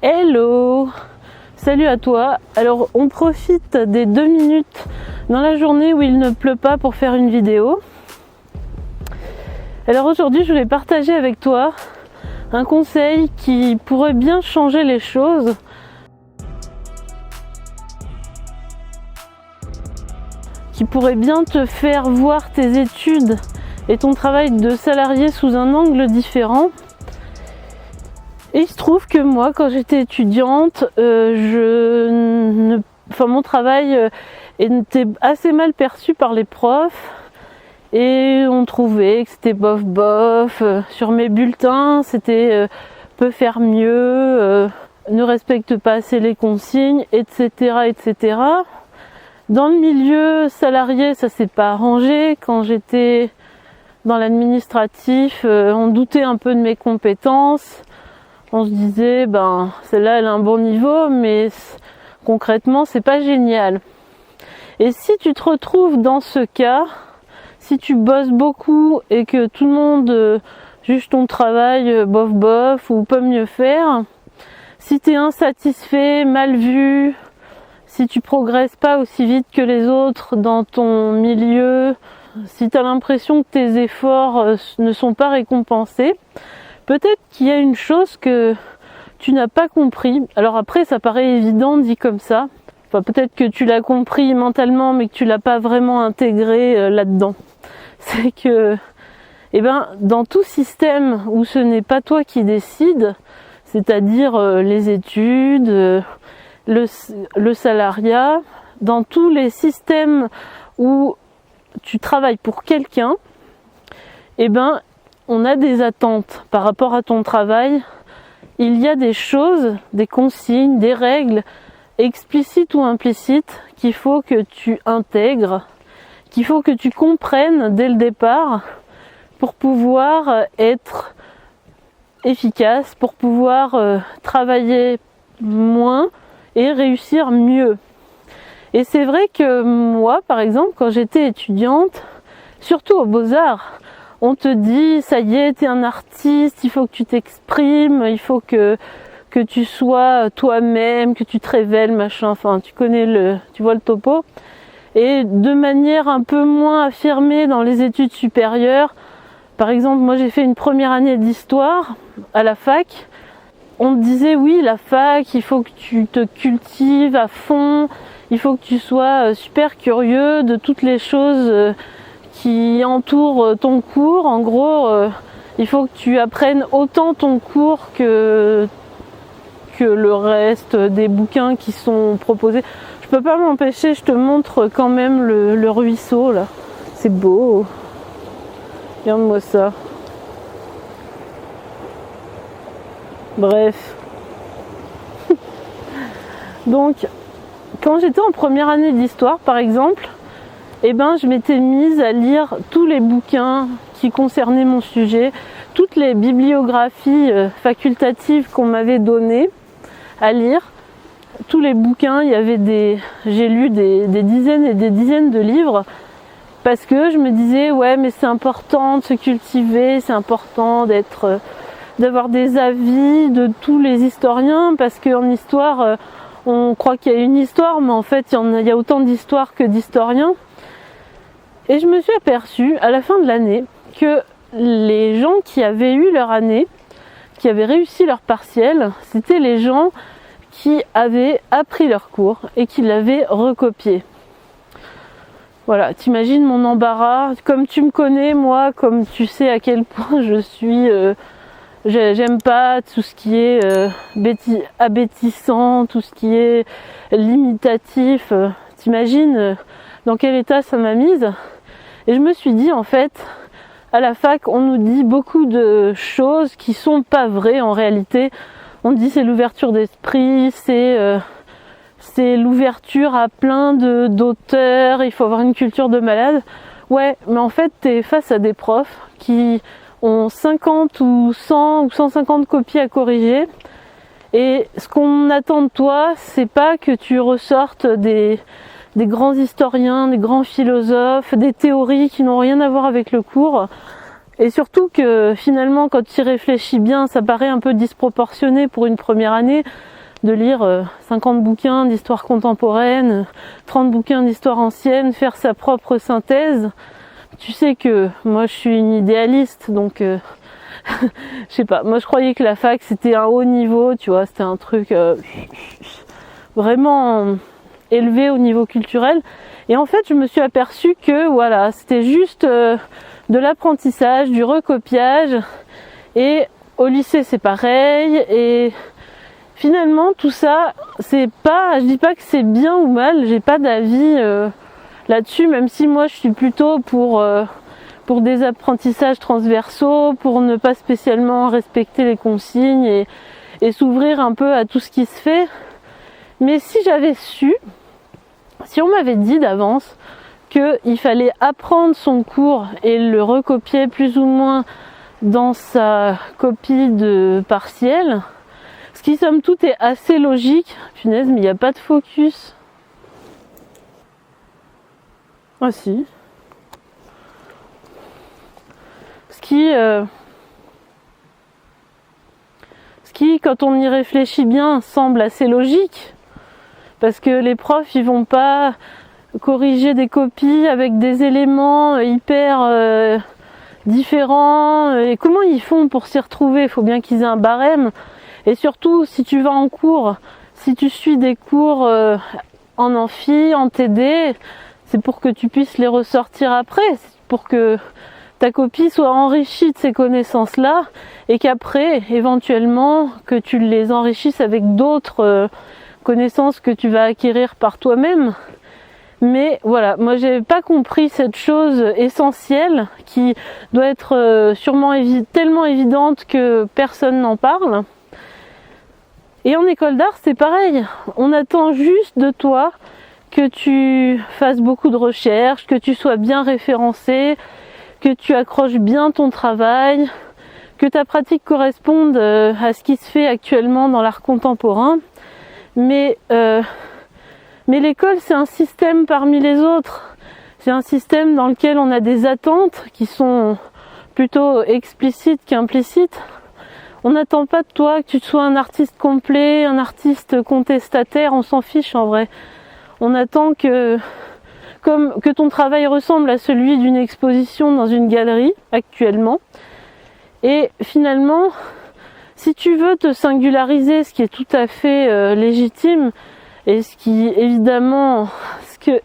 Hello! Salut à toi. Alors on profite des 2 minutes dans la journée où il ne pleut pas pour faire une vidéo. Alors aujourd'hui je voulais partager avec toi un conseil qui pourrait bien changer les choses. Qui pourrait bien te faire voir tes études et ton travail de salarié sous un angle différent. Et il se trouve que moi, quand j'étais étudiante, mon travail était assez mal perçu par les profs et on trouvait que c'était bof bof. Sur mes bulletins, c'était peut faire mieux, ne respecte pas assez les consignes, etc., etc. Dans le milieu salarié, ça s'est pas arrangé. Quand j'étais dans l'administratif, on doutait un peu de mes compétences. On se disait, celle-là, elle a un bon niveau, mais concrètement, c'est pas génial. Et si tu te retrouves dans ce cas, si tu bosses beaucoup et que tout le monde juge ton travail bof bof ou peut mieux faire, si tu es insatisfait, mal vu, si tu progresses pas aussi vite que les autres dans ton milieu, si tu as l'impression que tes efforts ne sont pas récompensés, peut-être qu'il y a une chose que tu n'as pas compris. Alors après, ça paraît évident dit comme ça. Enfin, peut-être que tu l'as compris mentalement, mais que tu l'as pas vraiment intégré là-dedans. C'est que, dans tout système où ce n'est pas toi qui décides, c'est-à-dire les études, le salariat, dans tous les systèmes où tu travailles pour quelqu'un, on a des attentes par rapport à ton travail. Il y a des choses, des consignes, des règles explicites ou implicites qu'il faut que tu intègres, qu'il faut que tu comprennes dès le départ pour pouvoir être efficace, pour pouvoir travailler moins et réussir mieux. Et c'est vrai que moi, par exemple, quand j'étais étudiante, surtout aux Beaux-Arts, on te dit, ça y est, t'es un artiste, il faut que tu t'exprimes, il faut que tu sois toi-même, que tu te révèles, machin, enfin, tu vois le topo. Et de manière un peu moins affirmée dans les études supérieures, par exemple, moi j'ai fait une première année d'histoire à la fac, on me disait, oui, la fac, il faut que tu te cultives à fond, il faut que tu sois super curieux de toutes les choses qui entoure ton cours. En gros, il faut que tu apprennes autant ton cours que le reste des bouquins qui sont proposés. Je peux pas m'empêcher, je te montre quand même le ruisseau là. C'est beau. Regarde-moi ça. Bref. Donc, quand j'étais en première année d'histoire, par exemple, je m'étais mise à lire tous les bouquins qui concernaient mon sujet, toutes les bibliographies facultatives qu'on m'avait données à lire, tous les bouquins, j'ai lu des dizaines et des dizaines de livres parce que je me disais, ouais, mais c'est important de se cultiver, c'est important d'avoir des avis de tous les historiens parce qu'en histoire, on croit qu'il y a une histoire, mais en fait, il y a autant d'histoires que d'historiens. Et je me suis aperçue à la fin de l'année que les gens qui avaient eu leur année, qui avaient réussi leur partiel, c'était les gens qui avaient appris leur cours et qui l'avaient recopié. Voilà, t'imagines mon embarras, comme tu me connais moi, comme tu sais à quel point je suis, j'aime pas tout ce qui est abêtissant, tout ce qui est limitatif. T'imagines dans quel état ça m'a mise? Et je me suis dit, en fait, à la fac, on nous dit beaucoup de choses qui sont pas vraies en réalité. On dit c'est l'ouverture d'esprit, c'est l'ouverture à plein d'auteurs, il faut avoir une culture de malade. Ouais, mais en fait, t'es face à des profs qui ont 50 ou 100 ou 150 copies à corriger. Et ce qu'on attend de toi, c'est pas que tu ressortes des grands historiens, des grands philosophes, des théories qui n'ont rien à voir avec le cours Et surtout que finalement, quand tu y réfléchis bien, ça paraît un peu disproportionné pour une première année de lire 50 bouquins d'histoire contemporaine, 30 bouquins d'histoire ancienne, faire sa propre synthèse. Tu sais que moi je suis une idéaliste, donc je sais pas, moi je croyais que la fac c'était un haut niveau, tu vois, c'était un truc vraiment élevé au niveau culturel. Et en fait je me suis aperçue que voilà, c'était juste de l'apprentissage, du recopiage, et au lycée c'est pareil, et finalement tout ça, c'est pas, je dis pas que c'est bien ou mal, j'ai pas d'avis là-dessus, même si moi je suis plutôt pour des apprentissages transversaux, pour ne pas spécialement respecter les consignes et s'ouvrir un peu à tout ce qui se fait. Mais si j'avais su, si on m'avait dit d'avance qu'il fallait apprendre son cours et le recopier plus ou moins dans sa copie de partiel, ce qui somme toute est assez logique. Punaise, mais il n'y a pas de focus. Ah si. Ce qui, quand on y réfléchit bien, semble assez logique. Parce que les profs, ils vont pas corriger des copies avec des éléments hyper différents. Et comment ils font pour s'y retrouver? Il faut bien qu'ils aient un barème. Et surtout, si tu vas en cours, si tu suis des cours en amphi, en TD, c'est pour que tu puisses les ressortir après, c'est pour que ta copie soit enrichie de ces connaissances-là et qu'après, éventuellement, que tu les enrichisses avec d'autres connaissances que tu vas acquérir par toi-même. Mais voilà, moi j'ai pas compris cette chose essentielle qui doit être sûrement tellement évidente que personne n'en parle. Et en école d'art, c'est pareil. On attend juste de toi que tu fasses beaucoup de recherches, que tu sois bien référencé, que tu accroches bien ton travail, que ta pratique corresponde à ce qui se fait actuellement dans l'art contemporain. Mais l'école, c'est un système parmi les autres. C'est un système dans lequel on a des attentes qui sont plutôt explicites qu'implicites. On n'attend pas de toi que tu sois un artiste complet, un artiste contestataire, on s'en fiche en vrai. On attend que ton travail ressemble à celui d'une exposition dans une galerie actuellement. Et finalement, si tu veux te singulariser, ce qui est tout à fait légitime, et ce que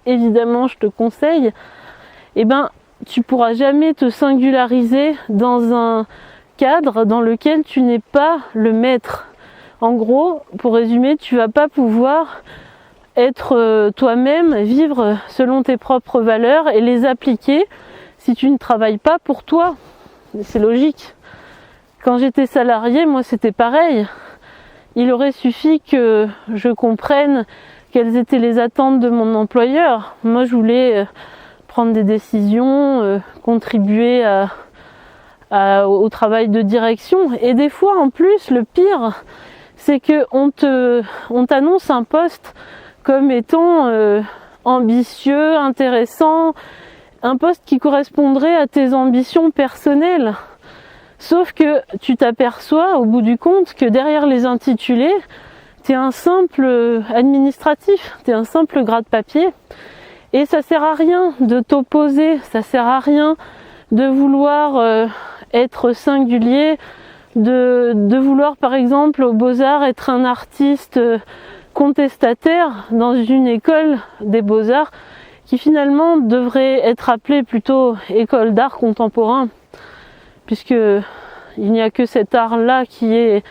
évidemment je te conseille, eh ben tu pourras jamais te singulariser dans un cadre dans lequel tu n'es pas le maître. En gros, pour résumer, tu vas pas pouvoir être toi-même, vivre selon tes propres valeurs et les appliquer si tu ne travailles pas pour toi. C'est logique. Quand j'étais salariée, moi c'était pareil. Il aurait suffi que je comprenne quelles étaient les attentes de mon employeur. Moi je voulais prendre des décisions, contribuer au travail de direction. Et des fois en plus, le pire, c'est qu'on t'annonce un poste comme étant ambitieux, intéressant, un poste qui correspondrait à tes ambitions personnelles. Sauf que tu t'aperçois au bout du compte que derrière les intitulés, t'es un simple administratif, t'es un simple gras de papier. Et ça sert à rien de t'opposer, ça sert à rien de vouloir être singulier, de vouloir par exemple aux Beaux-Arts être un artiste contestataire dans une école des Beaux-Arts qui finalement devrait être appelée plutôt école d'art contemporain, puisque il n'y a que cet art-là qui est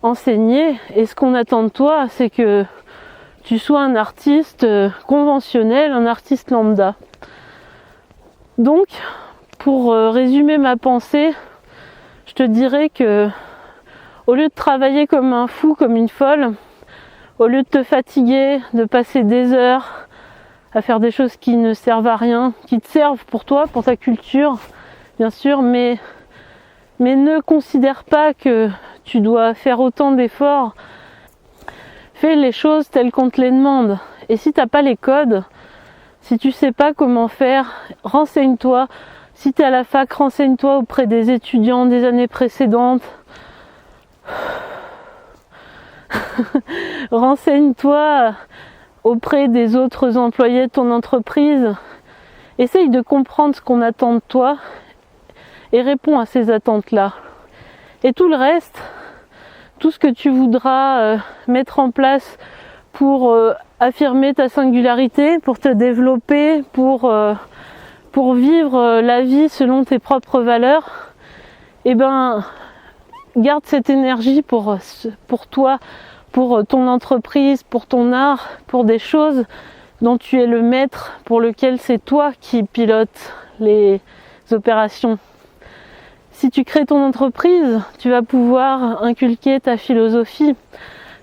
enseigné, et ce qu'on attend de toi, c'est que tu sois un artiste conventionnel, un artiste lambda. Donc, pour résumer ma pensée, je te dirais que au lieu de travailler comme un fou, comme une folle, au lieu de te fatiguer, de passer des heures à faire des choses qui ne servent à rien, qui te servent pour toi, pour ta culture, bien sûr, mais ne considère pas que tu dois faire autant d'efforts. Fais les choses telles qu'on te les demande. Et si t'as pas les codes, si tu sais pas comment faire, renseigne-toi Si tu es à la fac, renseigne-toi auprès des étudiants des années précédentes. Renseigne-toi auprès des autres employés de ton entreprise. Essaye de comprendre ce qu'on attend de toi et réponds à ces attentes-là. Et tout le reste, tout ce que tu voudras mettre en place pour affirmer ta singularité, pour te développer, pour vivre la vie selon tes propres valeurs, eh ben, garde cette énergie pour toi, pour ton entreprise, pour ton art, pour des choses dont tu es le maître, pour lequel c'est toi qui pilotes les opérations. Si tu crées ton entreprise, tu vas pouvoir inculquer ta philosophie,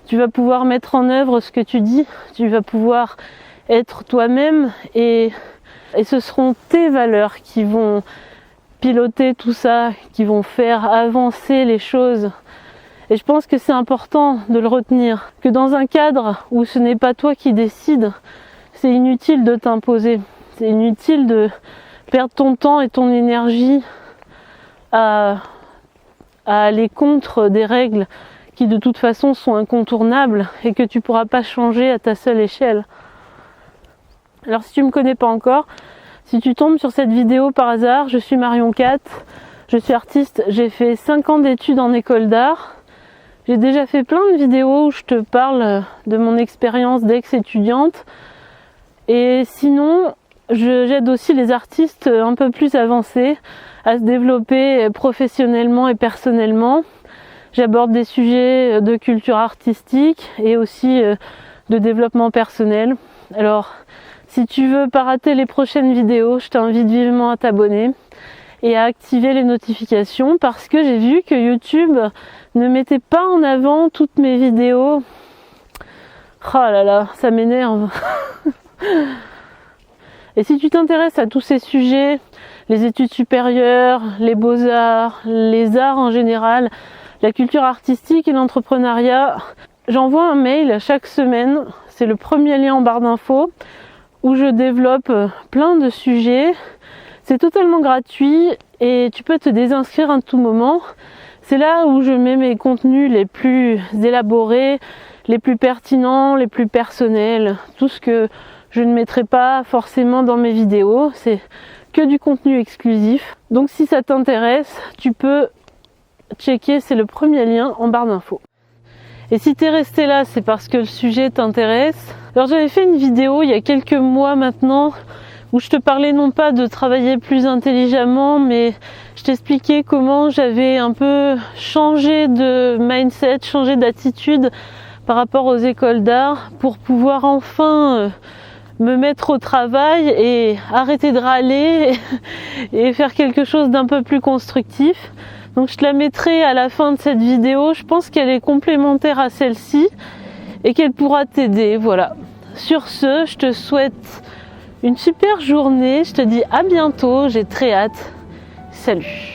tu vas pouvoir mettre en œuvre ce que tu dis, tu vas pouvoir être toi-même et ce seront tes valeurs qui vont piloter tout ça, qui vont faire avancer les choses. Et je pense que c'est important de le retenir, que dans un cadre où ce n'est pas toi qui décides, c'est inutile de t'imposer, c'est inutile de perdre ton temps et ton énergie à aller contre des règles qui de toute façon sont incontournables et que tu ne pourras pas changer à ta seule échelle. Alors si tu ne me connais pas encore, si tu tombes sur cette vidéo par hasard, je suis Marion Cat, je suis artiste, j'ai fait 5 ans d'études en école d'art. J'ai déjà fait plein de vidéos où je te parle de mon expérience d'ex-étudiante. Et sinon, j'aide aussi les artistes un peu plus avancés à se développer professionnellement et personnellement. J'aborde des sujets de culture artistique et aussi de développement personnel. Alors, si tu veux pas rater les prochaines vidéos, je t'invite vivement à t'abonner et à activer les notifications parce que j'ai vu que YouTube ne mettait pas en avant toutes mes vidéos. Oh là là, ça m'énerve. Et si tu t'intéresses à tous ces sujets, les études supérieures, les beaux-arts, les arts en général, la culture artistique et l'entrepreneuriat, j'envoie un mail chaque semaine, c'est le premier lien en barre d'infos, où je développe plein de sujets. C'est totalement gratuit et tu peux te désinscrire à tout moment. C'est là où je mets mes contenus les plus élaborés, les plus pertinents, les plus personnels, tout ce que je ne mettrai pas forcément dans mes vidéos, c'est que du contenu exclusif. Donc si ça t'intéresse, tu peux checker, c'est le premier lien en barre d'infos. Et si tu es resté là, c'est parce que le sujet t'intéresse. Alors j'avais fait une vidéo il y a quelques mois maintenant où je te parlais non pas de travailler plus intelligemment, mais je t'expliquais comment j'avais un peu changé de mindset, changé d'attitude par rapport aux écoles d'art pour pouvoir enfin me mettre au travail et arrêter de râler et faire quelque chose d'un peu plus constructif. Donc je te la mettrai à la fin de cette vidéo, je pense qu'elle est complémentaire à celle-ci et qu'elle pourra t'aider, voilà. Sur ce, je te souhaite une super journée, je te dis à bientôt, j'ai très hâte. Salut!